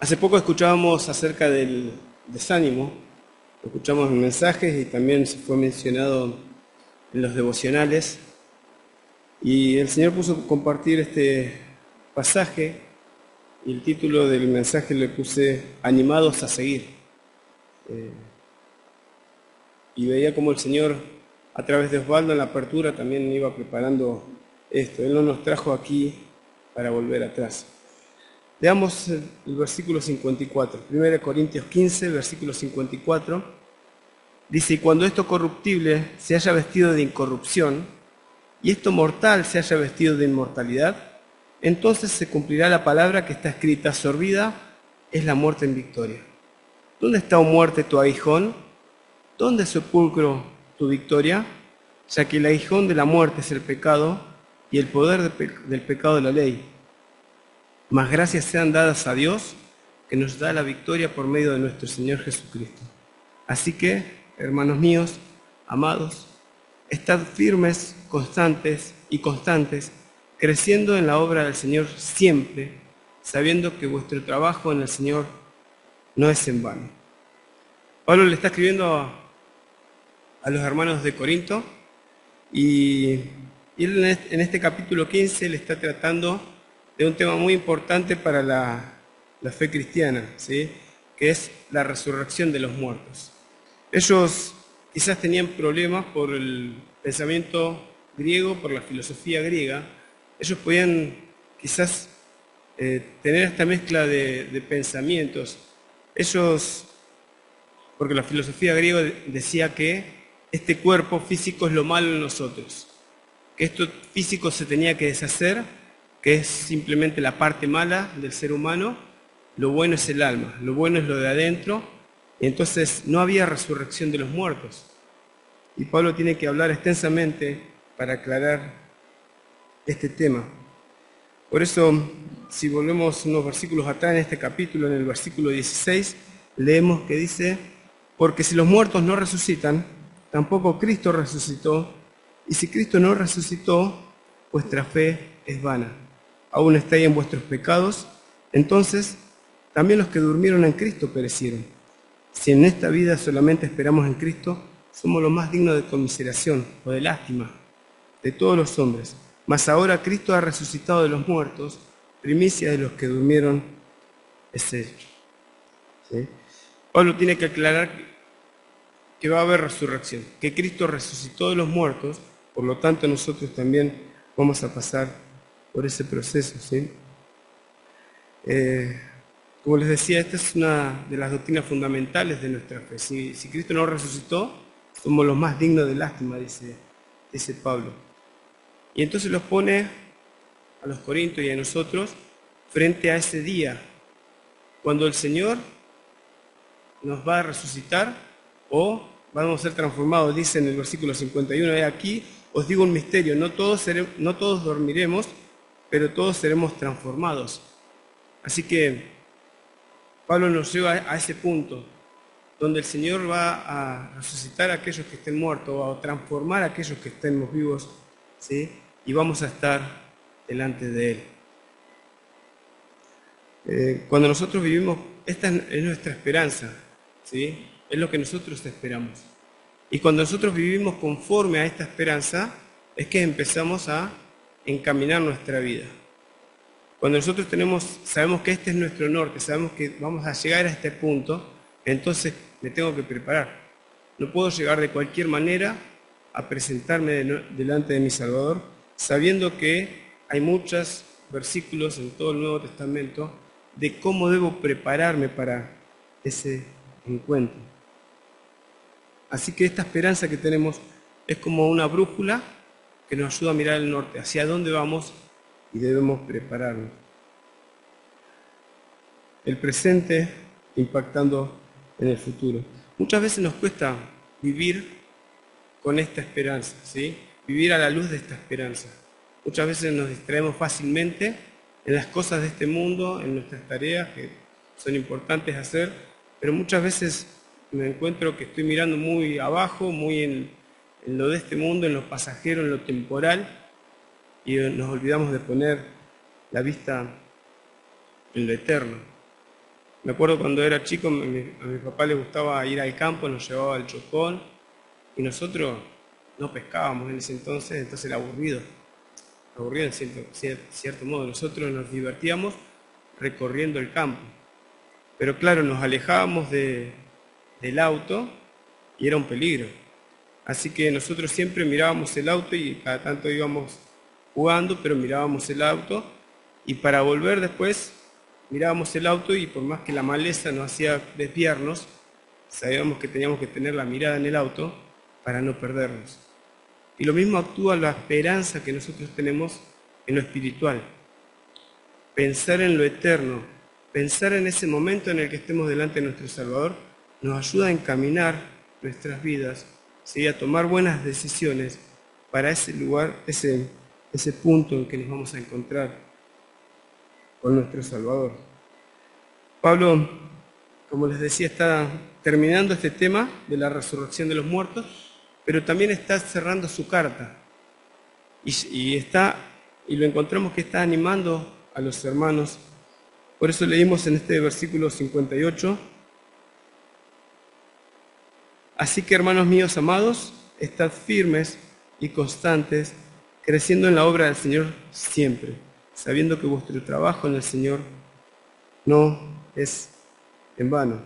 Hace poco escuchábamos acerca del desánimo, escuchamos mensajes y también se fue mencionado en los devocionales. Y el Señor puso compartir este pasaje y el título del mensaje le puse Animados a seguir. Y veía como el Señor a través de Osvaldo en la apertura también iba preparando esto. Él no nos trajo aquí para volver atrás. Veamos el versículo 54, 1 Corintios 15, versículo 54. Dice, y cuando esto corruptible se haya vestido de incorrupción, y esto mortal se haya vestido de inmortalidad, entonces se cumplirá la palabra que está escrita, sorbida es la muerte en victoria. ¿Dónde está, oh muerte, tu aguijón? ¿Dónde, sepulcro, tu victoria? Ya que el aguijón de la muerte es el pecado, y el poder del pecado de la ley. Mas gracias sean dadas a Dios, que nos da la victoria por medio de nuestro Señor Jesucristo. Así que, hermanos míos, amados, estad firmes, constantes, creciendo en la obra del Señor siempre, sabiendo que vuestro trabajo en el Señor no es en vano. Pablo le está escribiendo a los hermanos de Corinto y él en este capítulo 15 le está tratando de un tema muy importante para la fe cristiana, ¿sí? Que es la resurrección de los muertos. Ellos quizás tenían problemas por el pensamiento griego, por la filosofía griega. Ellos podían quizás tener esta mezcla de pensamientos. Porque la filosofía griega decía que este cuerpo físico es lo malo en nosotros, que esto físico se tenía que deshacer, que es simplemente la parte mala del ser humano, lo bueno es el alma, lo bueno es lo de adentro, y entonces no había resurrección de los muertos. Y Pablo tiene que hablar extensamente para aclarar este tema. Por eso, si volvemos unos versículos atrás en este capítulo, en el versículo 16, leemos que dice, porque si los muertos no resucitan, tampoco Cristo resucitó, y si Cristo no resucitó, vuestra fe es vana. Aún estáis en vuestros pecados, entonces también los que durmieron en Cristo perecieron. Si en esta vida solamente esperamos en Cristo, somos los más dignos de conmiseración o de lástima de todos los hombres. Mas ahora Cristo ha resucitado de los muertos, primicia de los que durmieron es Él. ¿Sí? Pablo tiene que aclarar que va a haber resurrección, que Cristo resucitó de los muertos, por lo tanto nosotros también vamos a pasar por ese proceso, ¿sí? Como les decía, esta es una de las doctrinas fundamentales de nuestra fe. Si Cristo no resucitó, somos los más dignos de lástima, dice Pablo. Y entonces los pone a los corintios y a nosotros frente a ese día, cuando el Señor nos va a resucitar o vamos a ser transformados. Dice en el versículo 51, aquí os digo un misterio, no todos dormiremos, pero todos seremos transformados. Así que Pablo nos lleva a ese punto, donde el Señor va a resucitar a aquellos que estén muertos, o a transformar a aquellos que estemos vivos, ¿sí? Y vamos a estar delante de Él. Cuando nosotros vivimos, esta es nuestra esperanza, ¿sí? Es lo que nosotros esperamos. Y cuando nosotros vivimos conforme a esta esperanza, es que empezamos a encaminar nuestra vida. Cuando nosotros sabemos que este es nuestro norte, sabemos que vamos a llegar a este punto, entonces me tengo que preparar. No puedo llegar de cualquier manera a presentarme delante de mi Salvador, sabiendo que hay muchos versículos en todo el Nuevo Testamento de cómo debo prepararme para ese encuentro. Así que esta esperanza que tenemos es como una brújula que nos ayuda a mirar el norte, hacia dónde vamos y debemos prepararnos. El presente impactando en el futuro. Muchas veces nos cuesta vivir con esta esperanza, ¿sí? Vivir a la luz de esta esperanza. Muchas veces nos distraemos fácilmente en las cosas de este mundo, en nuestras tareas que son importantes hacer, pero muchas veces me encuentro que estoy mirando muy abajo, muy en lo de este mundo, en lo pasajero, en lo temporal, y nos olvidamos de poner la vista en lo eterno. Me acuerdo cuando era chico, a mi papá le gustaba ir al campo, nos llevaba al Chocón, y nosotros no pescábamos en ese entonces era aburrido en cierto modo. Nosotros nos divertíamos recorriendo el campo. Pero claro, nos alejábamos del auto y era un peligro. Así que nosotros siempre mirábamos el auto y cada tanto íbamos jugando, pero mirábamos el auto y para volver después mirábamos el auto y por más que la maleza nos hacía desviarnos, sabíamos que teníamos que tener la mirada en el auto para no perdernos. Y lo mismo actúa la esperanza que nosotros tenemos en lo espiritual. Pensar en lo eterno, pensar en ese momento en el que estemos delante de nuestro Salvador, nos ayuda a encaminar nuestras vidas, ¿sí? A tomar buenas decisiones para ese lugar, ese punto en que nos vamos a encontrar con nuestro Salvador. Pablo, como les decía, está terminando este tema de la resurrección de los muertos, pero también está cerrando su carta y lo encontramos que está animando a los hermanos. Por eso leímos en este versículo 58: así que, hermanos míos amados, estad firmes y constantes, creciendo en la obra del Señor siempre, sabiendo que vuestro trabajo en el Señor no es en vano.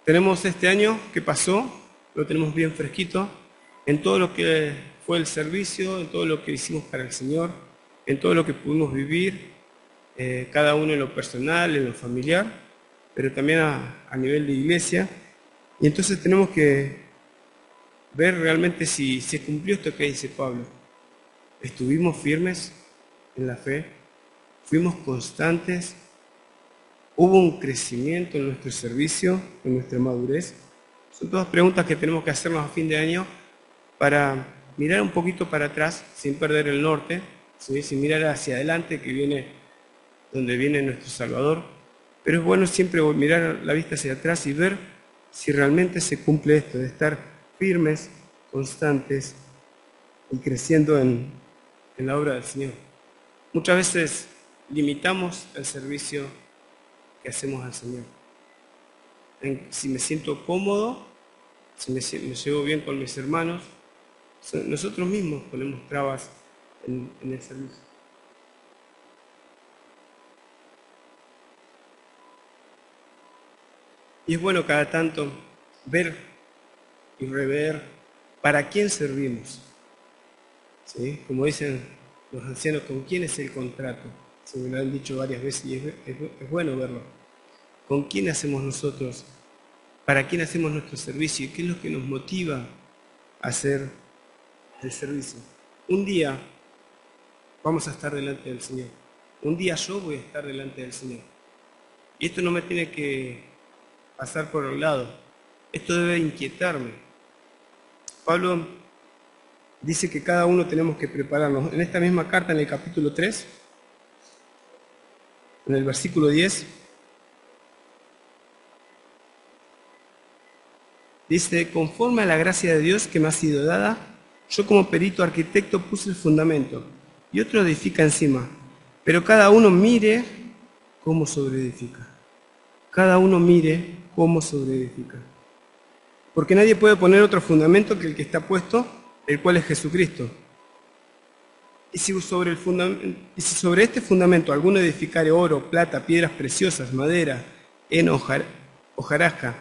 Tenemos este año que pasó, lo tenemos bien fresquito, en todo lo que fue el servicio, en todo lo que hicimos para el Señor, en todo lo que pudimos vivir, cada uno en lo personal, en lo familiar, pero también a nivel de iglesia. Y entonces tenemos que ver realmente si se cumplió esto que dice Pablo. ¿Estuvimos firmes en la fe? ¿Fuimos constantes? ¿Hubo un crecimiento en nuestro servicio, en nuestra madurez? Son todas preguntas que tenemos que hacernos a fin de año para mirar un poquito para atrás, sin perder el norte, ¿sí? Sin mirar hacia adelante, que viene donde viene nuestro Salvador. Pero es bueno siempre mirar la vista hacia atrás y ver si realmente se cumple esto, de estar firmes, constantes y creciendo en la obra del Señor. Muchas veces limitamos el servicio que hacemos al Señor. Si me siento cómodo, si me llevo bien con mis hermanos, nosotros mismos ponemos trabas en el servicio. Y es bueno cada tanto ver y rever para quién servimos. ¿Sí? Como dicen los ancianos, ¿con quién es el contrato? Se me lo han dicho varias veces y es bueno verlo. ¿Con quién hacemos nosotros? ¿Para quién hacemos nuestro servicio? ¿Y qué es lo que nos motiva a hacer el servicio? Un día vamos a estar delante del Señor. Un día yo voy a estar delante del Señor. Y esto no me tiene que pasar por el lado. Esto debe inquietarme. Pablo dice que cada uno tenemos que prepararnos. En esta misma carta, en el capítulo 3, en el versículo 10, dice: conforme a la gracia de Dios que me ha sido dada, yo como perito arquitecto puse el fundamento y otro edifica encima. Pero cada uno mire cómo sobreedifica. Cada uno mire cómo sobreedifica. Porque nadie puede poner otro fundamento que el que está puesto, el cual es Jesucristo. Y si sobre este fundamento alguno edificare oro, plata, piedras preciosas, madera, heno, hojarasca,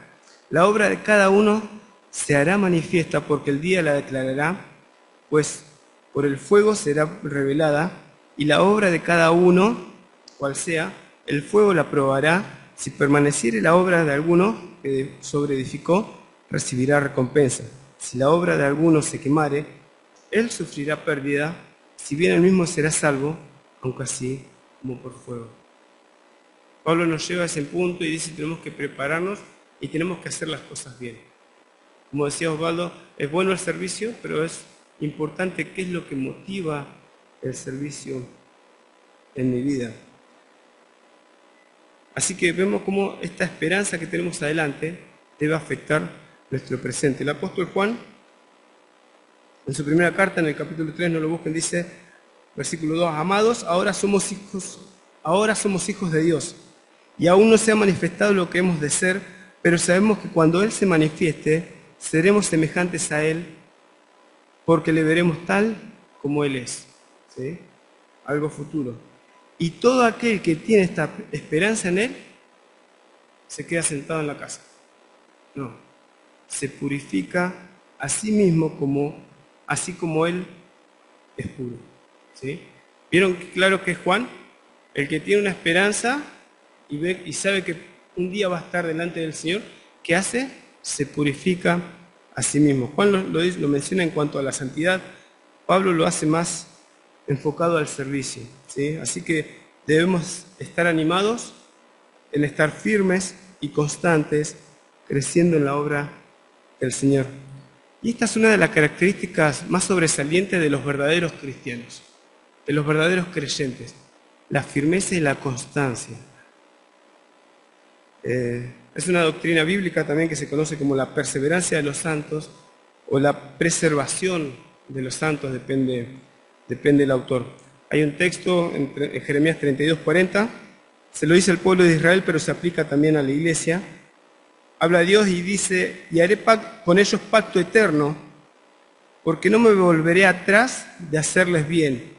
la obra de cada uno se hará manifiesta, porque el día la declarará, pues por el fuego será revelada, y la obra de cada uno, cual sea, el fuego la probará. Si permaneciere la obra de alguno que sobreedificó, recibirá recompensa. Si la obra de alguno se quemare, él sufrirá pérdida, si bien él mismo será salvo, aunque así como por fuego. Pablo nos lleva a ese punto y dice que tenemos que prepararnos y tenemos que hacer las cosas bien. Como decía Osvaldo, es bueno el servicio, pero es importante qué es lo que motiva el servicio en mi vida. Así que vemos cómo esta esperanza que tenemos adelante debe afectar nuestro presente. El apóstol Juan, en su primera carta, en el capítulo 3, no lo busquen, dice, versículo 2, amados, ahora somos hijos de Dios, y aún no se ha manifestado lo que hemos de ser, pero sabemos que cuando Él se manifieste, seremos semejantes a Él, porque le veremos tal como Él es. ¿Sí? Algo futuro. Y todo aquel que tiene esta esperanza en Él, se queda sentado en la casa. No, se purifica a sí mismo así como Él es puro. ¿Sí? ¿Vieron claro que es Juan? El que tiene una esperanza y ve y sabe que un día va a estar delante del Señor, ¿qué hace? Se purifica a sí mismo. Juan lo menciona en cuanto a la santidad, Pablo lo hace más enfocado al servicio. ¿Sí? Así que debemos estar animados en estar firmes y constantes, creciendo en la obra del Señor. Y esta es una de las características más sobresalientes de los verdaderos cristianos, de los verdaderos creyentes, la firmeza y la constancia. Es una doctrina bíblica también que se conoce como la perseverancia de los santos o la preservación de los santos, depende del autor. Hay un texto en Jeremías 32:40, se lo dice al pueblo de Israel, pero se aplica también a la iglesia. Habla Dios y dice, y haré con ellos pacto eterno, porque no me volveré atrás de hacerles bien,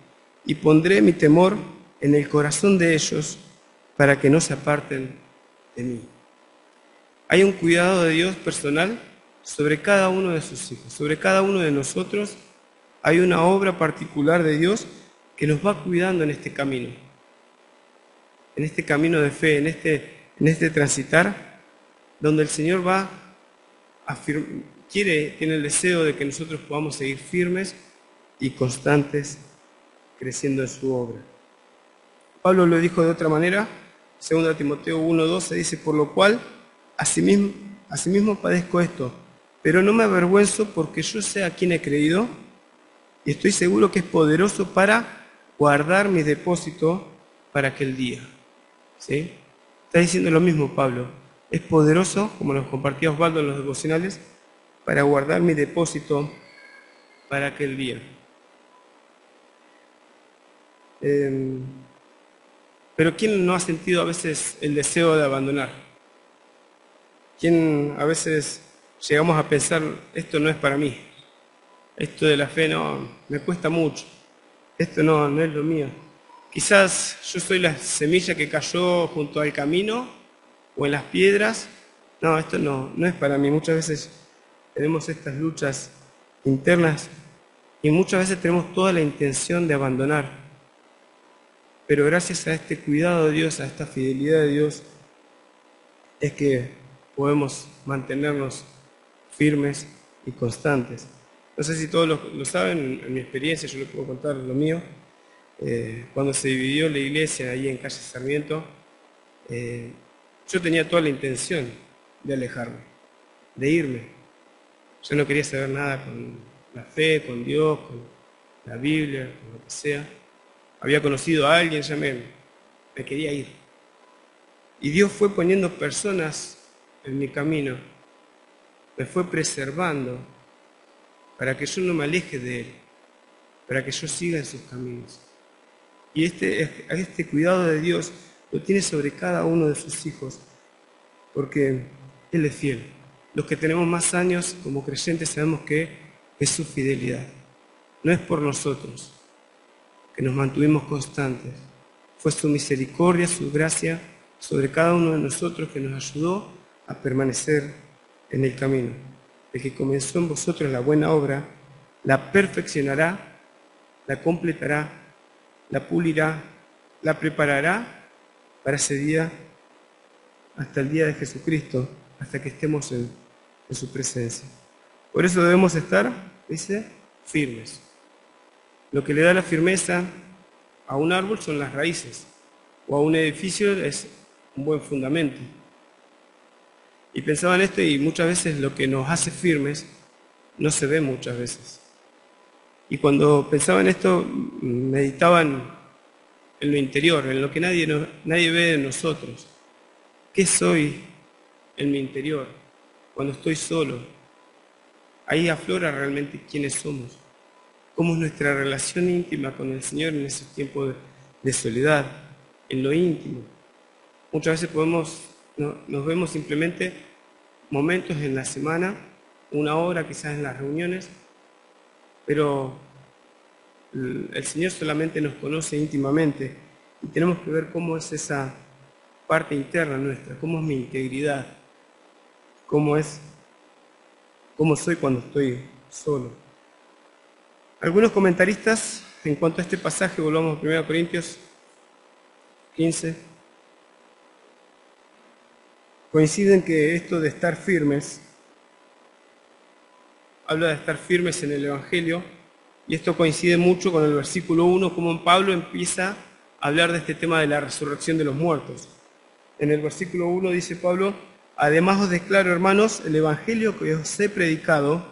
y pondré mi temor en el corazón de ellos para que no se aparten de mí. Hay un cuidado de Dios personal sobre cada uno de sus hijos, sobre cada uno de nosotros. Hay una obra particular de Dios que nos va cuidando en este camino de fe, en este transitar, donde el Señor tiene el deseo de que nosotros podamos seguir firmes y constantes, creciendo en su obra. Pablo lo dijo de otra manera, 2 Timoteo 1:12 dice, por lo cual, asimismo padezco esto, pero no me avergüenzo porque yo sé a quién he creído y estoy seguro que es poderoso para guardar mi depósito para aquel día. ¿Sí? Está diciendo lo mismo Pablo, es poderoso, como nos compartía Osvaldo en los devocionales, para guardar mi depósito para aquel día. Pero ¿quién no ha sentido a veces el deseo de abandonar? ¿Quién a veces llegamos a pensar, esto no es para mí? Esto de la fe no, me cuesta mucho. Esto no es lo mío. Quizás yo soy la semilla que cayó junto al camino o en las piedras. No, esto no es para mí. Muchas veces tenemos estas luchas internas y muchas veces tenemos toda la intención de abandonar. Pero gracias a este cuidado de Dios, a esta fidelidad de Dios, es que podemos mantenernos firmes y constantes. No sé si todos lo saben, en mi experiencia, yo les puedo contar lo mío. Cuando se dividió la iglesia ahí en calle Sarmiento, yo tenía toda la intención de alejarme, de irme. Yo no quería saber nada con la fe, con Dios, con la Biblia, con lo que sea. Había conocido a alguien, ya me quería ir. Y Dios fue poniendo personas en mi camino, me fue preservando para que yo no me aleje de Él, para que yo siga en sus caminos. Y este cuidado de Dios lo tiene sobre cada uno de sus hijos, porque Él es fiel. Los que tenemos más años como creyentes sabemos que es su fidelidad. No es por nosotros que nos mantuvimos constantes. Fue su misericordia, su gracia sobre cada uno de nosotros que nos ayudó a permanecer en el camino. El que comenzó en vosotros la buena obra, la perfeccionará, la completará, la pulirá, la preparará para ese día, hasta el día de Jesucristo, hasta que estemos en su presencia. Por eso debemos estar, dice, firmes. Lo que le da la firmeza a un árbol son las raíces, o a un edificio es un buen fundamento. Y pensaba en esto y muchas veces lo que nos hace firmes no se ve muchas veces. Y cuando pensaba en esto, meditaba en lo interior, en lo que nadie ve de nosotros. ¿Qué soy en mi interior cuando estoy solo? Ahí aflora realmente quiénes somos. Cómo es nuestra relación íntima con el Señor en esos tiempos de soledad, en lo íntimo. Muchas veces nos vemos simplemente momentos en la semana, una hora quizás en las reuniones, pero el Señor solamente nos conoce íntimamente y tenemos que ver cómo es esa parte interna nuestra, cómo es mi integridad, cómo soy cuando estoy solo. Algunos comentaristas en cuanto a este pasaje, volvamos a 1 Corintios 15, coinciden que esto de estar firmes, habla de estar firmes en el Evangelio, y esto coincide mucho con el versículo 1, como Pablo empieza a hablar de este tema de la resurrección de los muertos. En el versículo 1 dice Pablo: además os declaro, hermanos, el Evangelio que os he predicado,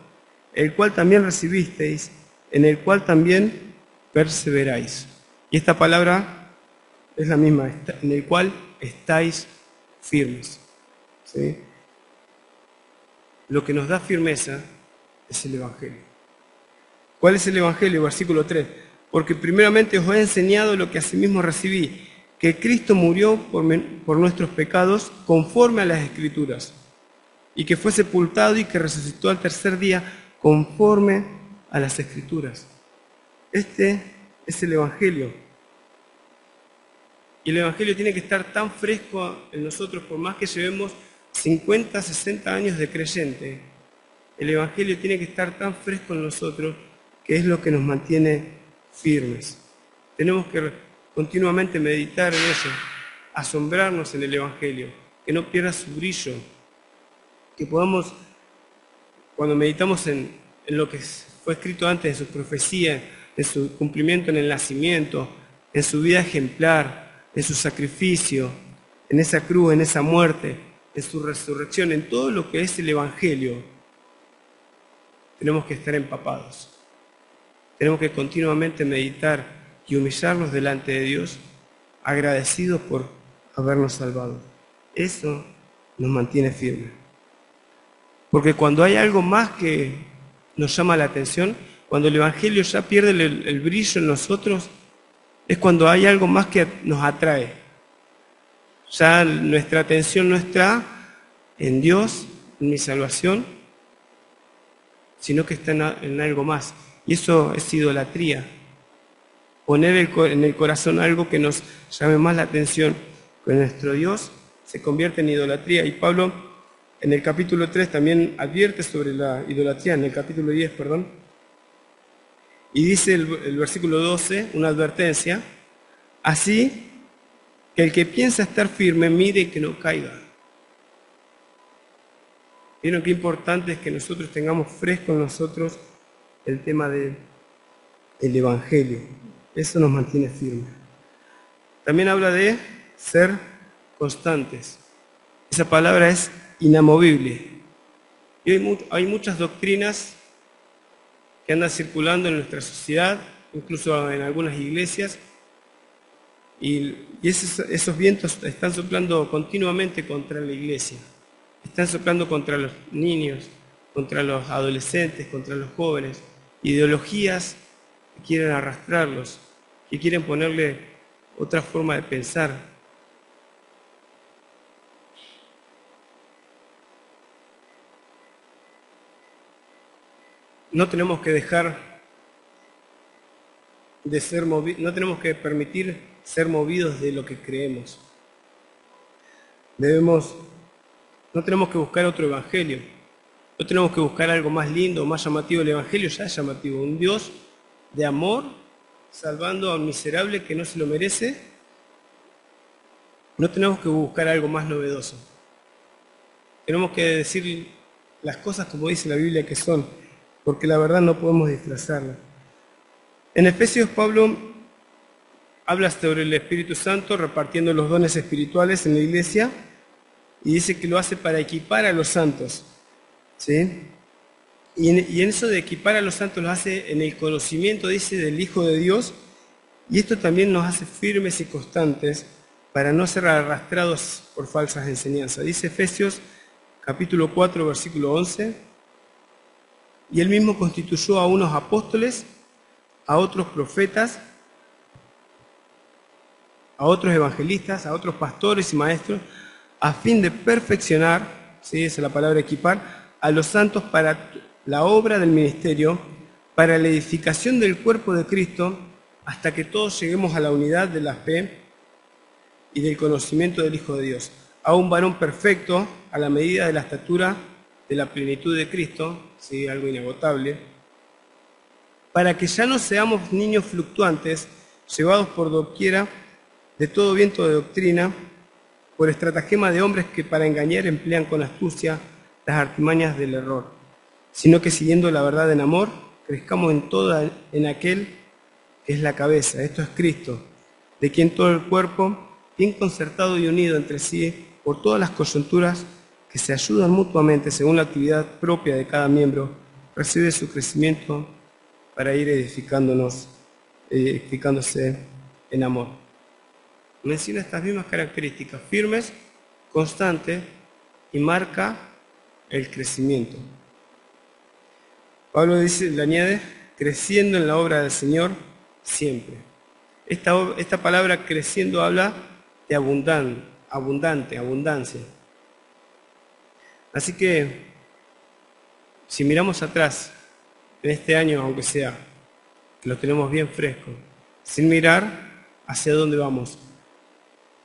el cual también recibisteis, en el cual también perseveráis. Y esta palabra es la misma, en el cual estáis firmes. ¿Sí? Lo que nos da firmeza es el Evangelio. ¿Cuál es el Evangelio? Versículo 3. Porque primeramente os he enseñado lo que asimismo recibí, que Cristo murió por nuestros pecados conforme a las Escrituras, y que fue sepultado y que resucitó al tercer día conforme a las Escrituras. Este es el Evangelio. Y el Evangelio tiene que estar tan fresco en nosotros, por más que llevemos 50, 60 años de creyente. El Evangelio tiene que estar tan fresco en nosotros que es lo que nos mantiene firmes. Tenemos que continuamente meditar en eso, asombrarnos en el Evangelio, que no pierda su brillo, que podamos, cuando meditamos en lo que fue escrito antes, en su profecía, en su cumplimiento en el nacimiento, en su vida ejemplar, en su sacrificio, en esa cruz, en esa muerte, en su resurrección, en todo lo que es el Evangelio, tenemos que estar empapados. Tenemos que continuamente meditar y humillarnos delante de Dios, agradecidos por habernos salvado. Eso nos mantiene firmes. Porque cuando hay algo más que nos llama la atención, cuando el Evangelio ya pierde el brillo en nosotros, es cuando hay algo más que nos atrae. Ya nuestra atención no está en Dios, en mi salvación, sino que está en algo más. Y eso es idolatría. Poner en el corazón algo que nos llame más la atención que nuestro Dios se convierte en idolatría. Y Pablo en el capítulo 3 también advierte sobre la idolatría, en el capítulo 10, perdón. Y dice el versículo 12, una advertencia: así que el que piensa estar firme, mire que no caiga. ¿Vieron qué importante es que nosotros tengamos fresco en nosotros el tema del Evangelio? Eso nos mantiene firmes. También habla de ser constantes. Esa palabra es inamovible. Y hay muchas doctrinas que andan circulando en nuestra sociedad, incluso en algunas iglesias, y esos vientos están soplando continuamente contra la iglesia. Están soplando contra los niños, contra los adolescentes, contra los jóvenes. Ideologías que quieren arrastrarlos, que quieren ponerle otra forma de pensar. No tenemos que dejar de ser movidos, no tenemos que permitir ser movidos de lo que creemos. No tenemos que buscar otro evangelio, no tenemos que buscar algo más lindo, más llamativo. El evangelio ya es llamativo, un Dios de amor salvando a un miserable que no se lo merece. No tenemos que buscar algo más novedoso. Tenemos que decir las cosas como dice la Biblia que son, porque la verdad no podemos disfrazarla. En Efesios, Pablo habla sobre el Espíritu Santo repartiendo los dones espirituales en la iglesia y dice que lo hace para equipar a los santos, ¿sí? Y en eso de equipar a los santos lo hace en el conocimiento, dice, del Hijo de Dios, y esto también nos hace firmes y constantes para no ser arrastrados por falsas enseñanzas. Dice Efesios capítulo 4, versículo 11, y él mismo constituyó a unos apóstoles, a otros profetas, a otros evangelistas, a otros pastores y maestros, a fin de perfeccionar, ¿sí? Esa es la palabra equipar, a los santos para la obra del ministerio, para la edificación del cuerpo de Cristo, hasta que todos lleguemos a la unidad de la fe y del conocimiento del Hijo de Dios, a un varón perfecto, a la medida de la estatura de la plenitud de Cristo, ¿sí? Algo inagotable, para que ya no seamos niños fluctuantes, llevados por doquiera de todo viento de doctrina, por estratagema de hombres que para engañar emplean con astucia las artimañas del error, sino que siguiendo la verdad en amor, crezcamos en aquel que es la cabeza, esto es Cristo, de quien todo el cuerpo, bien concertado y unido entre sí por todas las coyunturas que se ayudan mutuamente según la actividad propia de cada miembro, recibe su crecimiento para ir edificándose en amor. Menciona estas mismas características, firmes, constantes, y marca el crecimiento. Pablo le añade, creciendo en la obra del Señor siempre. Esta palabra creciendo habla de abundancia. Así que, si miramos atrás, en este año, aunque sea, que lo tenemos bien fresco, sin mirar hacia dónde vamos,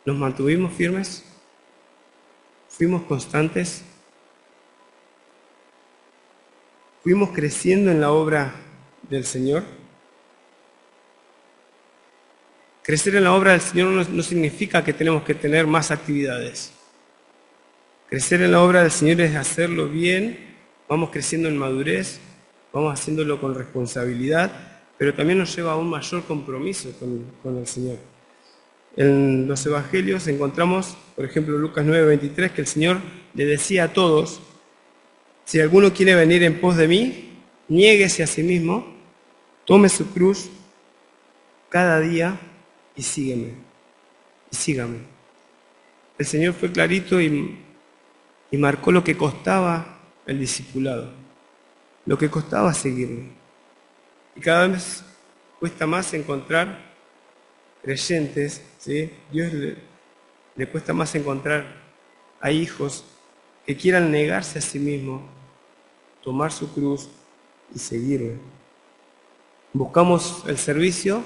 ¿nos mantuvimos firmes? ¿Fuimos constantes? ¿Fuimos creciendo en la obra del Señor? Crecer en la obra del Señor no significa que tenemos que tener más actividades. Crecer en la obra del Señor es hacerlo bien, vamos creciendo en madurez, vamos haciéndolo con responsabilidad, pero también nos lleva a un mayor compromiso con el Señor. En los evangelios encontramos, por ejemplo, Lucas 9:23, que el Señor le decía a todos, si alguno quiere venir en pos de mí, niéguese a sí mismo, tome su cruz cada día y sígame. El Señor fue clarito y marcó lo que costaba el discipulado, lo que costaba seguirme. Y cada vez cuesta más encontrar creyentes, ¿sí? Dios le cuesta más encontrar a hijos que quieran negarse a sí mismos, tomar su cruz y seguirme. Buscamos el servicio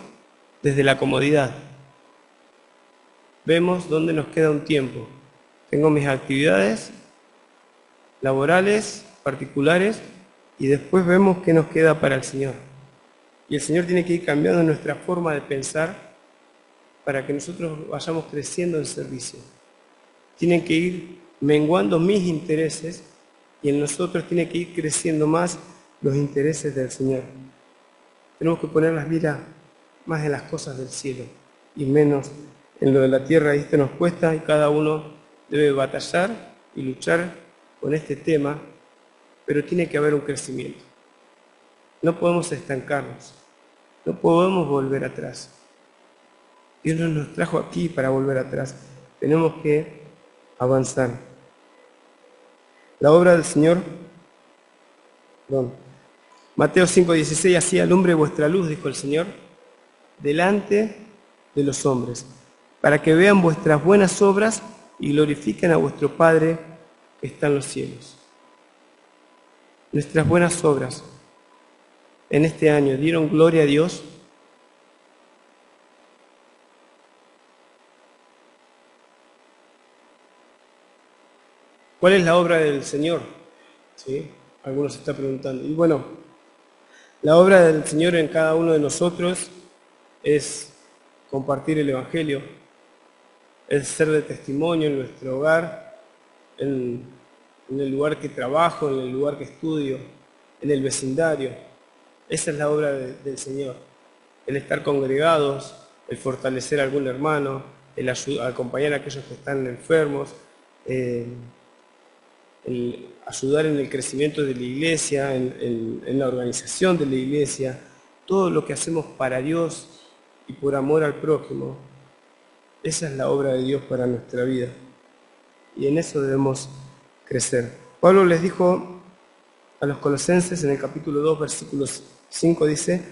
desde la comodidad. Vemos dónde nos queda un tiempo. Tengo mis actividades laborales, particulares, y después vemos qué nos queda para el Señor. Y el Señor tiene que ir cambiando nuestra forma de pensar para que nosotros vayamos creciendo en servicio. Tienen que ir menguando mis intereses y en nosotros tiene que ir creciendo más los intereses del Señor. Tenemos que poner las miras más en las cosas del cielo y menos en lo de la tierra. Y esto nos cuesta y cada uno debe batallar y luchar con este tema, pero tiene que haber un crecimiento. No podemos estancarnos, no podemos volver atrás. Dios no nos trajo aquí para volver atrás, tenemos que avanzar. La obra del Señor, Mateo 5:16, así alumbre vuestra luz, dijo el Señor, delante de los hombres, para que vean vuestras buenas obras y glorifiquen a vuestro Padre que está en los cielos. Nuestras buenas obras en este año dieron gloria a Dios. ¿Cuál es la obra del Señor? ¿Sí? Algunos se están preguntando. Y bueno, la obra del Señor en cada uno de nosotros es compartir el Evangelio, es ser de testimonio en nuestro hogar, en el lugar que trabajo, en el lugar que estudio, en el vecindario. Esa es la obra del Señor. El estar congregados, el fortalecer a algún hermano, el acompañar a aquellos que están enfermos, el ayudar en el crecimiento de la iglesia, en la organización de la iglesia, todo lo que hacemos para Dios y por amor al prójimo. Esa es la obra de Dios para nuestra vida. Y en eso debemos crecer. Pablo les dijo a los colosenses en el capítulo 2, versículos 5, dice,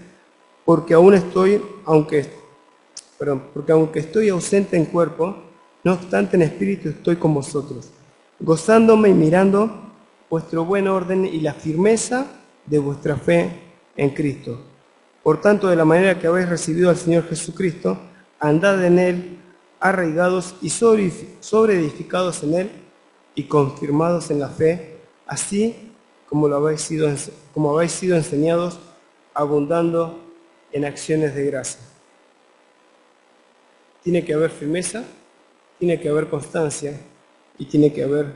porque aún estoy, porque aunque estoy ausente en cuerpo, no obstante en espíritu estoy con vosotros, gozándome y mirando vuestro buen orden y la firmeza de vuestra fe en Cristo. Por tanto, de la manera que habéis recibido al Señor Jesucristo, andad en Él, arraigados y sobreedificados en Él y confirmados en la fe, así como habéis sido enseñados, abundando en acciones de gracia. Tiene que haber firmeza, tiene que haber constancia y tiene que haber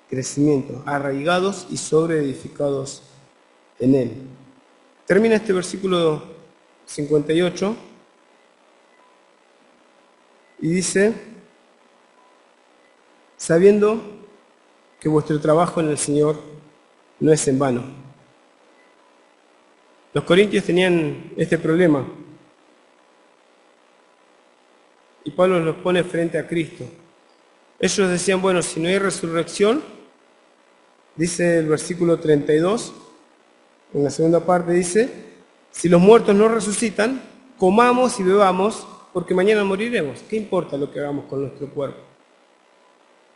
crecimiento, arraigados y sobreedificados en Él. Termina este versículo 58 y dice: sabiendo que vuestro trabajo en el Señor no es en vano. Los corintios tenían este problema y Pablo los pone frente a Cristo. Ellos decían, bueno, si no hay resurrección, dice el versículo 32, en la segunda parte dice, si los muertos no resucitan, comamos y bebamos, porque mañana moriremos. ¿Qué importa lo que hagamos con nuestro cuerpo?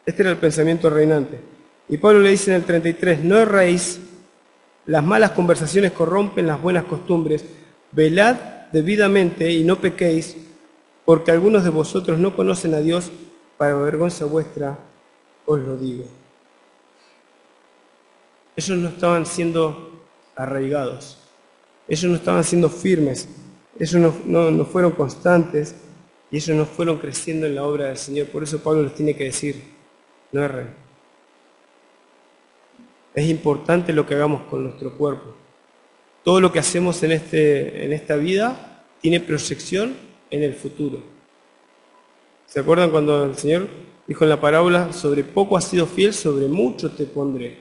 Este era el pensamiento reinante. Y Pablo le dice en el 33, no erréis, las malas conversaciones corrompen las buenas costumbres, velad debidamente y no pequéis, porque algunos de vosotros no conocen a Dios, para vergüenza vuestra os lo digo. Ellos no estaban siendo arraigados, ellos no estaban siendo firmes, ellos no fueron constantes y ellos no fueron creciendo en la obra del Señor. Por eso Pablo les tiene que decir, no erren. Es importante lo que hagamos con nuestro cuerpo. Todo lo que hacemos en esta vida tiene proyección en el futuro. ¿Se acuerdan cuando el Señor dijo en la parábola, sobre poco has sido fiel, sobre mucho te pondré?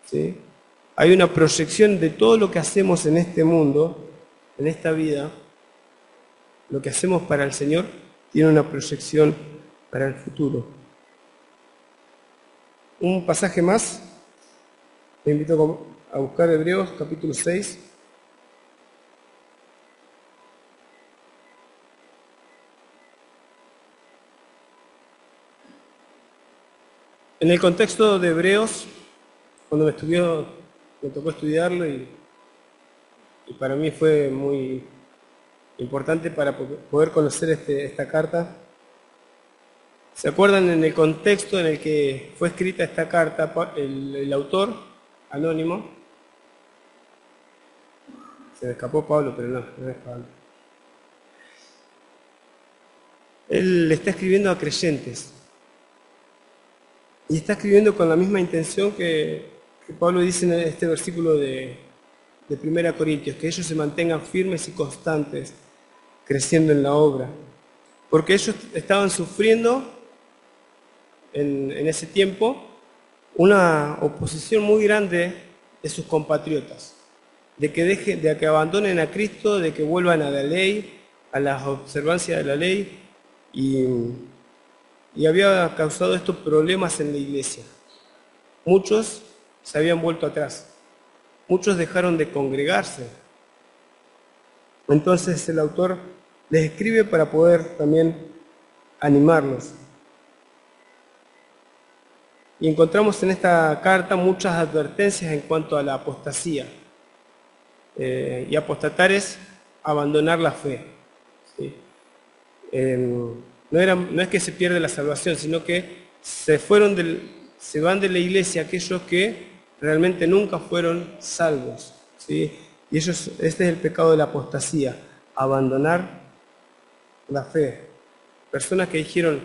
¿Sí? Hay una proyección de todo lo que hacemos en este mundo, en esta vida. Lo que hacemos para el Señor tiene una proyección para el futuro. Un pasaje más. Te invito a buscar Hebreos capítulo 6. En el contexto de Hebreos, cuando me tocó estudiarlo y para mí fue muy importante para poder conocer esta carta. ¿Se acuerdan en el contexto en el que fue escrita esta carta? El autor, anónimo, se me escapó Pablo, pero no es Pablo. Él le está escribiendo a creyentes. Y está escribiendo con la misma intención que Pablo dice en este versículo de 1 Corintios, que ellos se mantengan firmes y constantes, creciendo en la obra. Porque ellos estaban sufriendo en ese tiempo una oposición muy grande de sus compatriotas, de que abandonen a Cristo, de que vuelvan a la ley, a las observancias de la ley, y había causado estos problemas en la iglesia. Muchos se habían vuelto atrás, muchos dejaron de congregarse. Entonces el autor les escribe para poder también animarlos. Y encontramos en esta carta muchas advertencias en cuanto a la apostasía. Y apostatar es abandonar la fe. ¿Sí? No es que se pierde la salvación, sino que se van de la iglesia aquellos que realmente nunca fueron salvos. ¿Sí? Y este es el pecado de la apostasía, abandonar la fe. Personas que dijeron,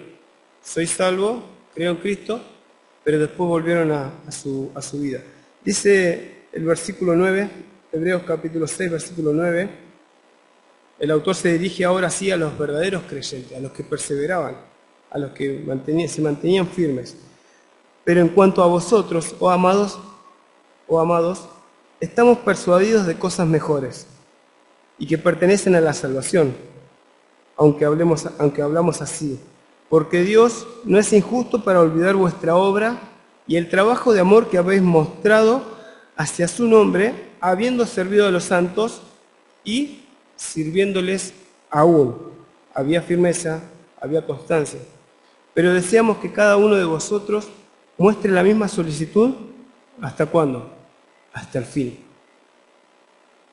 soy salvo, creo en Cristo, pero después volvieron a su vida. Dice el versículo 9, Hebreos capítulo 6, versículo 9, el autor se dirige ahora sí a los verdaderos creyentes, a los que perseveraban, a los que se mantenían firmes. Pero en cuanto a vosotros, oh amados, estamos persuadidos de cosas mejores y que pertenecen a la salvación, aunque hablamos así. Porque Dios no es injusto para olvidar vuestra obra y el trabajo de amor que habéis mostrado hacia su nombre, habiendo servido a los santos y sirviéndoles aún. había firmeza, había constancia. Pero deseamos que cada uno de vosotros muestre la misma solicitud. ¿Hasta cuándo? Hasta el fin.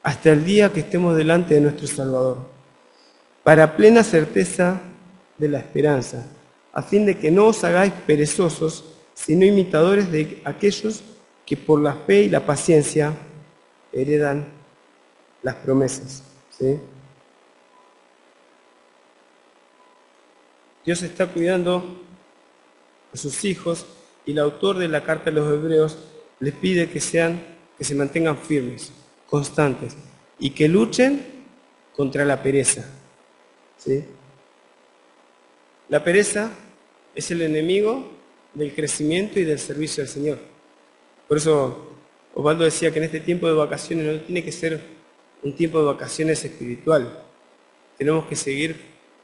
Hasta el día que estemos delante de nuestro Salvador. Para plena certeza de la esperanza, a fin de que no os hagáis perezosos, sino imitadores de aquellos que por la fe y la paciencia heredan las promesas. ¿Sí? Dios está cuidando a sus hijos y el autor de la carta a los Hebreos les pide que se mantengan firmes, constantes y que luchen contra la pereza. ¿Sí? La pereza es el enemigo del crecimiento y del servicio al Señor. Por eso Osvaldo decía que en este tiempo de vacaciones no tiene que ser un tiempo de vacaciones espiritual. Tenemos que seguir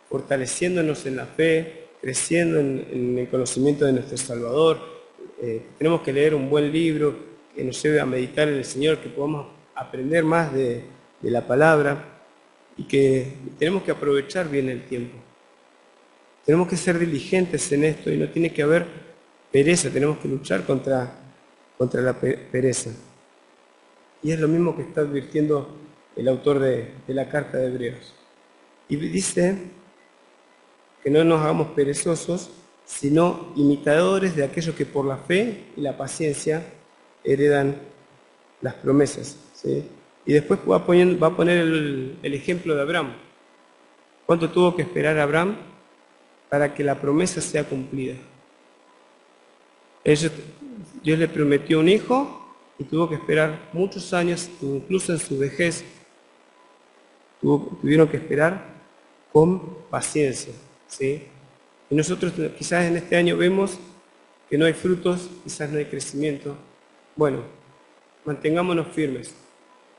fortaleciéndonos en la fe, creciendo en el conocimiento de nuestro Salvador. Tenemos que leer un buen libro que nos lleve a meditar en el Señor, que podamos aprender más de la palabra y que tenemos que aprovechar bien el tiempo. Tenemos que ser diligentes en esto y no tiene que haber pereza, tenemos que luchar contra la pereza. Y es lo mismo que está advirtiendo el autor de la carta de Hebreos. Y dice que no nos hagamos perezosos, sino imitadores de aquellos que por la fe y la paciencia heredan las promesas. ¿Sí? Y después va a poner el ejemplo de Abraham. ¿Cuánto tuvo que esperar Abraham para que la promesa sea cumplida? Dios le prometió un hijo y tuvo que esperar muchos años, incluso en su vejez, tuvieron que esperar con paciencia. ¿Sí? Y nosotros quizás en este año vemos que no hay frutos, quizás no hay crecimiento. Bueno, mantengámonos firmes,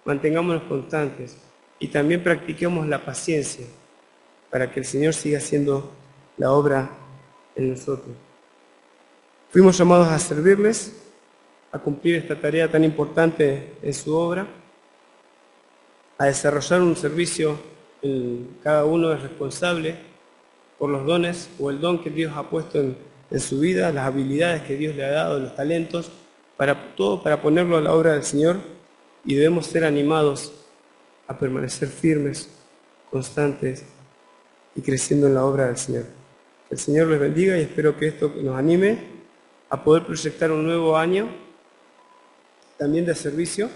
mantengámonos constantes y también practiquemos la paciencia para que el Señor siga haciendo la obra en nosotros. Fuimos llamados a servirles, a cumplir esta tarea tan importante en su obra, a desarrollar un servicio en cada uno es responsable por los dones o el don que Dios ha puesto en su vida, las habilidades que Dios le ha dado, los talentos, todo para ponerlo a la obra del Señor, y debemos ser animados a permanecer firmes, constantes y creciendo en la obra del Señor. Que el Señor les bendiga y espero que esto nos anime a poder proyectar un nuevo año también de servicio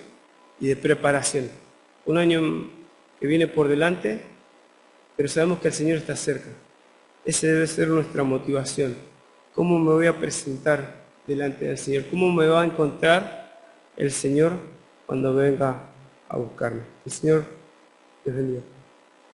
y de preparación. Un año que viene por delante, pero sabemos que el Señor está cerca. Esa debe ser nuestra motivación. ¿Cómo me voy a presentar delante del Señor? ¿Cómo me va a encontrar el Señor cuando venga a buscarme? El Señor les bendiga.